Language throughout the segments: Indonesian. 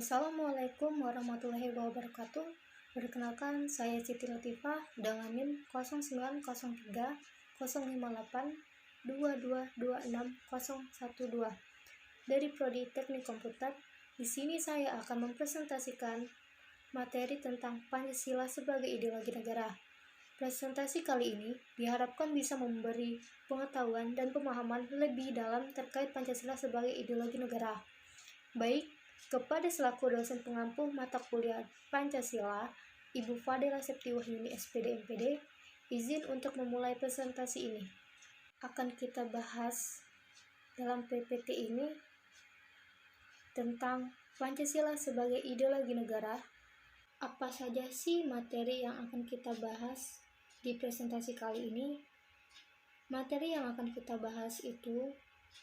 Assalamualaikum warahmatullahi wabarakatuh. Perkenalkan, saya Siti Latifah dengan NIM 0903 058 2226 dari Prodi Teknik Komputer. Di sini saya akan mempresentasikan materi tentang Pancasila sebagai ideologi negara. Presentasi kali ini diharapkan bisa memberi pengetahuan dan pemahaman lebih dalam terkait Pancasila sebagai ideologi negara. Baik, kepada selaku dosen pengampu mata kuliah Pancasila, Ibu Fadela Septi Wahyuni SPD MPD, izin untuk memulai presentasi ini. Akan kita bahas dalam PPT ini tentang Pancasila sebagai ideologi negara. Apa saja sih materi yang akan kita bahas di presentasi kali ini? Materi yang akan kita bahas itu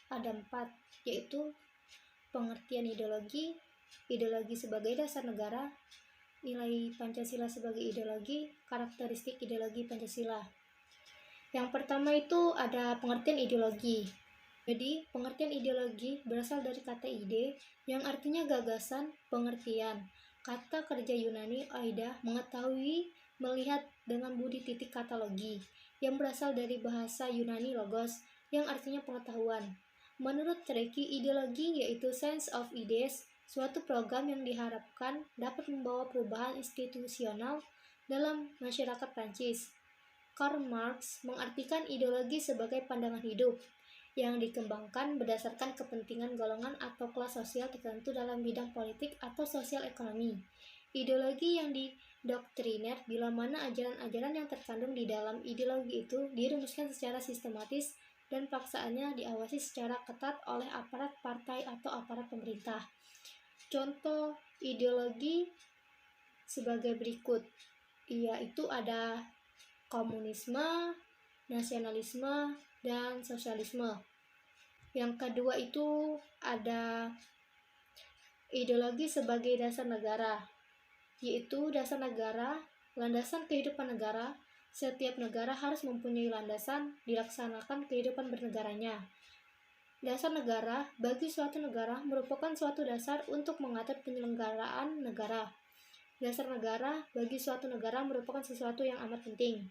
ada 4, yaitu pengertian ideologi, ideologi sebagai dasar negara, nilai Pancasila sebagai ideologi, karakteristik ideologi Pancasila. Yang pertama itu ada pengertian ideologi. Jadi, pengertian ideologi berasal dari kata ide yang artinya gagasan, pengertian. Kata kerja Yunani aida, mengetahui, melihat dengan budi titik katalogi, yang berasal dari bahasa Yunani logos, yang artinya pengetahuan. Menurut Treki, ideologi yaitu sense of ideas, suatu program yang diharapkan dapat membawa perubahan institusional dalam masyarakat Prancis. Karl Marx mengartikan ideologi sebagai pandangan hidup yang dikembangkan berdasarkan kepentingan golongan atau kelas sosial tertentu dalam bidang politik atau sosial ekonomi. Ideologi yang didoktriner bila mana ajaran-ajaran yang terkandung di dalam ideologi itu dirumuskan secara sistematis dan pelaksananya diawasi secara ketat oleh aparat partai atau aparat pemerintah. Contoh ideologi sebagai berikut, yaitu ada komunisme, nasionalisme, dan sosialisme. Yang kedua itu ada ideologi sebagai dasar negara, yaitu dasar negara, landasan kehidupan negara. Setiap negara harus mempunyai landasan dilaksanakan kehidupan bernegaranya. Dasar negara bagi suatu negara merupakan suatu dasar untuk mengatur penyelenggaraan negara. Dasar negara bagi suatu negara merupakan sesuatu yang amat penting.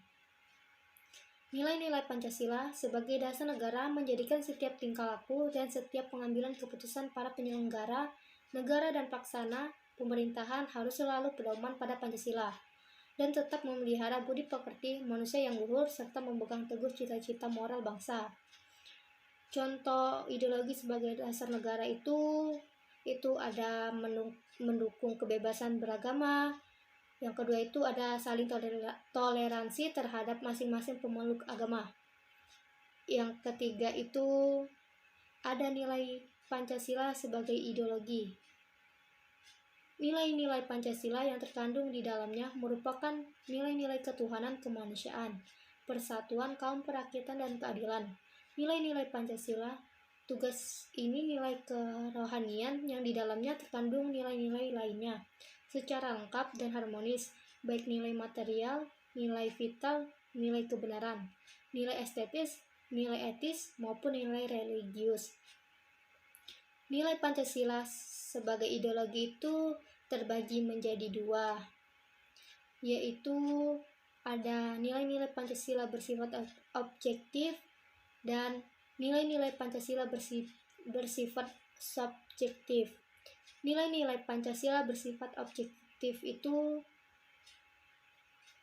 Nilai-nilai Pancasila sebagai dasar negara menjadikan setiap tingkah laku dan setiap pengambilan keputusan para penyelenggara, negara dan pelaksana pemerintahan harus selalu pedoman pada Pancasila dan tetap memelihara budi pekerti manusia yang luhur serta memegang teguh cita-cita moral bangsa. Contoh ideologi sebagai dasar negara itu ada mendukung kebebasan beragama. Yang kedua itu ada saling toleransi terhadap masing-masing pemeluk agama. Yang ketiga itu ada nilai Pancasila sebagai ideologi. Nilai-nilai Pancasila yang terkandung di dalamnya merupakan nilai-nilai ketuhanan kemanusiaan, persatuan kaum perakyatan dan keadilan. Nilai-nilai Pancasila, tugas ini nilai kerohanian yang di dalamnya terkandung nilai-nilai lainnya secara lengkap dan harmonis, baik nilai material, nilai vital, nilai kebenaran, nilai estetis, nilai etis, maupun nilai religius. Nilai Pancasila sebagai ideologi itu terbagi menjadi 2, yaitu ada nilai-nilai Pancasila bersifat objektif dan nilai-nilai Pancasila bersifat subjektif. Nilai-nilai Pancasila bersifat objektif itu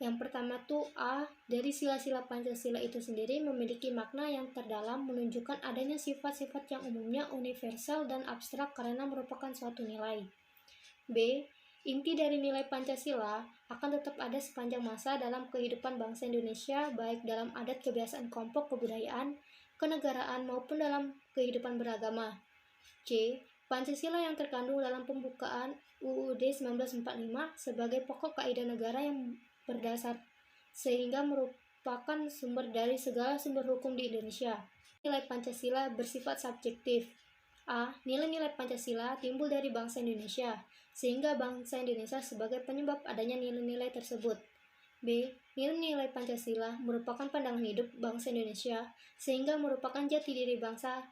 yang pertama tuh A, dari sila-sila Pancasila itu sendiri memiliki makna yang terdalam menunjukkan adanya sifat-sifat yang umumnya universal dan abstrak karena merupakan suatu nilai. B, inti dari nilai Pancasila akan tetap ada sepanjang masa dalam kehidupan bangsa Indonesia, baik dalam adat kebiasaan kelompok kebudayaan, kenegaraan maupun dalam kehidupan beragama. C, Pancasila yang terkandung dalam pembukaan UUD 1945 sebagai pokok kaidah negara yang berdasar sehingga merupakan sumber dari segala sumber hukum di Indonesia. Nilai Pancasila bersifat subjektif. A, nilai-nilai Pancasila timbul dari bangsa Indonesia sehingga bangsa Indonesia sebagai penyebab adanya nilai-nilai tersebut. B, nilai-nilai Pancasila merupakan pandangan hidup bangsa Indonesia sehingga merupakan jati diri bangsa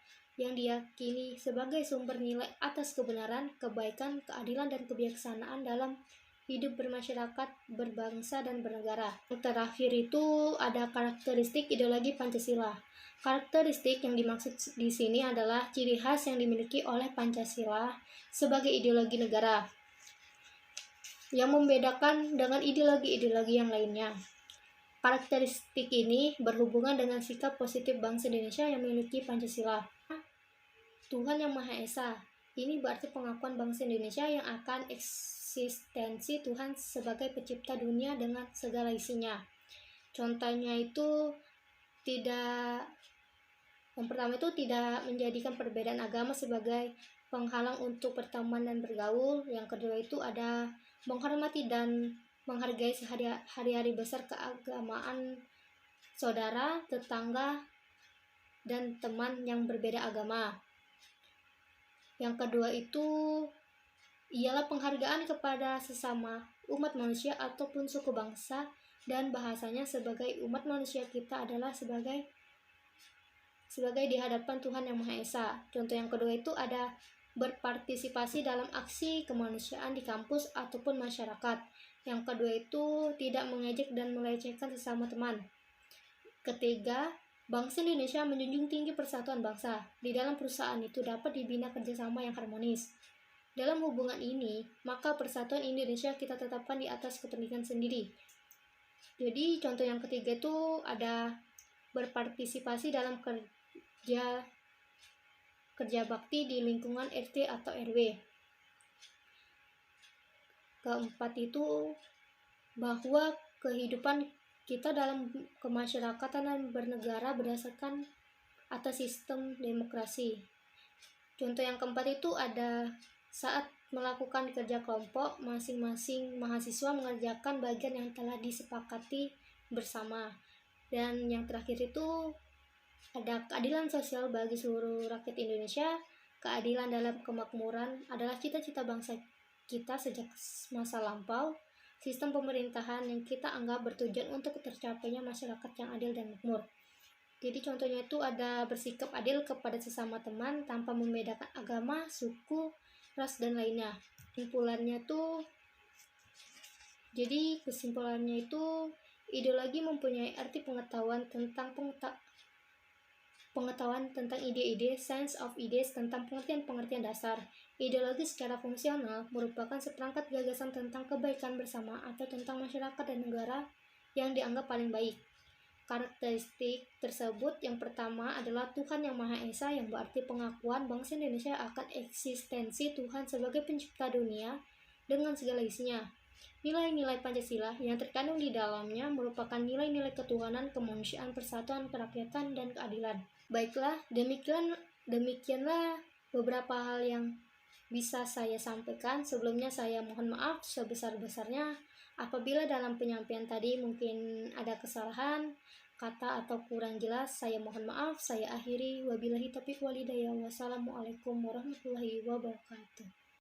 yang diyakini sebagai sumber nilai atas kebenaran, kebaikan, keadilan, dan kebijaksanaan dalam hidup bermasyarakat, berbangsa, dan bernegara. Yang terakhir itu ada karakteristik ideologi Pancasila. Karakteristik yang dimaksud di sini adalah ciri khas yang dimiliki oleh Pancasila sebagai ideologi negara yang membedakan dengan ideologi-ideologi yang lainnya. Karakteristik ini berhubungan dengan sikap positif bangsa Indonesia yang memiliki Pancasila. Tuhan Yang Maha Esa. Ini berarti pengakuan bangsa Indonesia yang akan eksistensi Tuhan sebagai pencipta dunia dengan segala isinya. Contohnya itu yang pertama itu tidak menjadikan perbedaan agama sebagai penghalang untuk berteman dan bergaul. Yang kedua itu ada menghormati dan menghargai hari-hari besar keagamaan saudara, tetangga, dan teman yang berbeda agama. Yang kedua itu ialah penghargaan kepada sesama umat manusia ataupun suku bangsa, dan bahasanya sebagai umat manusia kita adalah sebagai di hadapan Tuhan Yang Maha Esa. Contoh yang kedua itu ada berpartisipasi dalam aksi kemanusiaan di kampus ataupun masyarakat. Yang kedua itu tidak mengejek dan melecehkan sesama teman. Ketiga, bangsa Indonesia menjunjung tinggi persatuan bangsa. Di dalam perusahaan itu dapat dibina kerjasama yang harmonis. Dalam hubungan ini, maka persatuan Indonesia kita tetapkan di atas kepentingan sendiri. Jadi contoh yang ketiga itu ada berpartisipasi dalam kerja bakti di lingkungan RT atau RW. Keempat itu bahwa kehidupan kita dalam kemasyarakatan dan bernegara berdasarkan atas sistem demokrasi. Contoh yang keempat itu ada saat melakukan kerja kelompok, masing-masing mahasiswa mengerjakan bagian yang telah disepakati bersama. Dan yang terakhir itu ada keadilan sosial bagi seluruh rakyat Indonesia. Keadilan dalam kemakmuran adalah cita-cita bangsa kita sejak masa lampau. Sistem pemerintahan yang kita anggap bertujuan untuk tercapainya masyarakat yang adil dan makmur. Jadi contohnya itu ada bersikap adil kepada sesama teman tanpa membedakan agama, suku, ras, dan lainnya. Kesimpulannya itu ideologi mempunyai arti pengetahuan tentang ide-ide, science of ideas, tentang pengertian-pengertian dasar. Ideologi secara fungsional merupakan seperangkat gagasan tentang kebaikan bersama atau tentang masyarakat dan negara yang dianggap paling baik. Karakteristik tersebut yang pertama adalah Tuhan Yang Maha Esa, yang berarti pengakuan bangsa Indonesia akan eksistensi Tuhan sebagai pencipta dunia dengan segala isinya. Nilai-nilai Pancasila yang terkandung di dalamnya merupakan nilai-nilai ketuhanan, kemanusiaan, persatuan, kerakyatan, dan keadilan. Baiklah, demikianlah beberapa hal yang bisa saya sampaikan. Sebelumnya saya mohon maaf sebesar-besarnya apabila dalam penyampaian tadi mungkin ada kesalahan kata atau kurang jelas. Saya mohon maaf. Saya akhiri, wabillahi taufiq walhidayah. Wassalamualaikum warahmatullahi wabarakatuh.